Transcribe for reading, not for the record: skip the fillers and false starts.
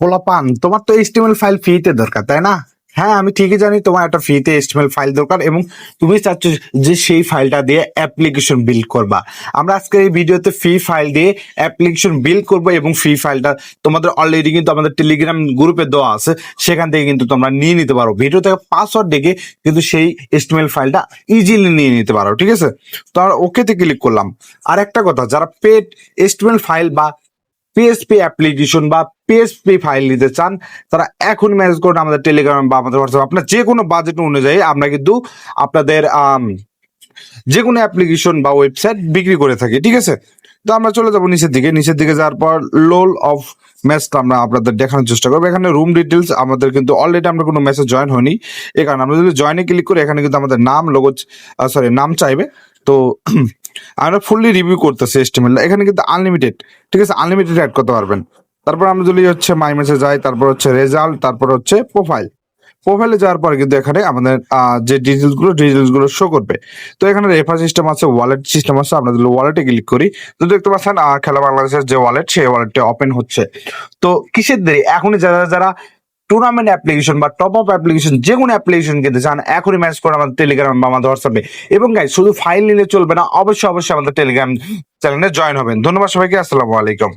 পোলাপান, তোমার তো এইচটিএমএল ফাইল ফ্রিতে দরকার, তাই না? হ্যাঁ, আমি ঠিকই জানি তোমার একটা ফ্রিতে এইচটিএমএল ফাইল দরকার এবং তুমি চাচ্ছ যে সেই ফাইলটা দিয়ে অ্যাপ্লিকেশন বিল্ড করবা। আমরা আজকে এই ভিডিওতে ফ্রি ফাইল দিয়ে অ্যাপ্লিকেশন বিল্ড করবো এবং ফ্রি ফাইলটা তোমাদের অলরেডি কিন্তু আমাদের টেলিগ্রাম গ্রুপে দেওয়া আছে, সেখান থেকে কিন্তু তোমরা নিয়ে নিতে পারো। ভিডিও থেকে পাসওয়ার্ড দেখে কিন্তু সেই এইচটিএমএল ফাইলটা ইজিলি নিয়ে নিতে পারো, ঠিক আছে? তো আমরা ওকেতে ক্লিক করলাম। আর একটা কথা, যারা পেড এইচটিএমএল ফাইল বা পিএসপি অ্যাপ্লিকেশন বা পিএসপি ফাইল নিতে চান, তারা এখন মেসেজ করুন আমাদের টেলিগ্রাম বা আমাদের হোয়াটসঅ্যাপ। আপনার যে কোনো বাজেট অনুযায়ী আমরা কিন্তু আপনাদের যে কোনো অ্যাপ্লিকেশন বা ওয়েবসাইট বিক্রি করে থাকি, ঠিক আছে? তো আমরা চলে যাবো নিচের দিকে। নিচের দিকে যাওয়ার পর লোল অফ ম্যাচটা আমরা আপনাদের দেখানোর চেষ্টা করবো। এখানে রুম ডিটেলস আমাদের কিন্তু অলরেডি আমরা কোনো মেসেজ জয়েন হয়নি, এই কারণে আমরা যদি জয়েনে ক্লিক করি এখানে কিন্তু আমাদের নাম লোগো নাম চাইবে। তো আমরা ফুললি রিভিউ করতেছি এস্টিমেল, এখানে কিন্তু আনলিমিটেড, ঠিক আছে? আনলিমিটেড অ্যাড করতে পারবেন। তারপর আমরা যদি হচ্ছে মাই মেসেজ যাই, তারপর হচ্ছে রেজাল্ট, তারপর হচ্ছে প্রোফাইলে যাওয়ার পরে কিন্তু এখানে আমাদের যে ডিটেলস গুলো শো করবে। তো এখানে রেফার সিস্টেম আছে, ওয়ালেট সিস্টেম আছে। আমরা যদি ওয়ালেটে ক্লিক করি তো দেখতে পাচ্ছেন খেলা বাংলাদেশের যে ওয়ালেট, সেই ওয়ালেটটা ওপেন হচ্ছে। তো কিসের দেরি? এখনই যারা টুর্নামেন্ট অ্যাপ্লিকেশন বা টপ আপ অ্যাপ্লিকেশন যে কোনো অ্যাপ্লিকেশন কিনতে চান, এখনই ম্যাচ করে আমাদের টেলিগ্রাম বা আমাদের হোয়াটসঅ্যাপে। এবং গাইস, শুধু ফাইল নিলে চলবে না, অবশ্যই আমাদের টেলিগ্রাম চ্যানেলে জয়েন হবেন। ধন্যবাদ সবাইকে, আসসালামু আলাইকুম।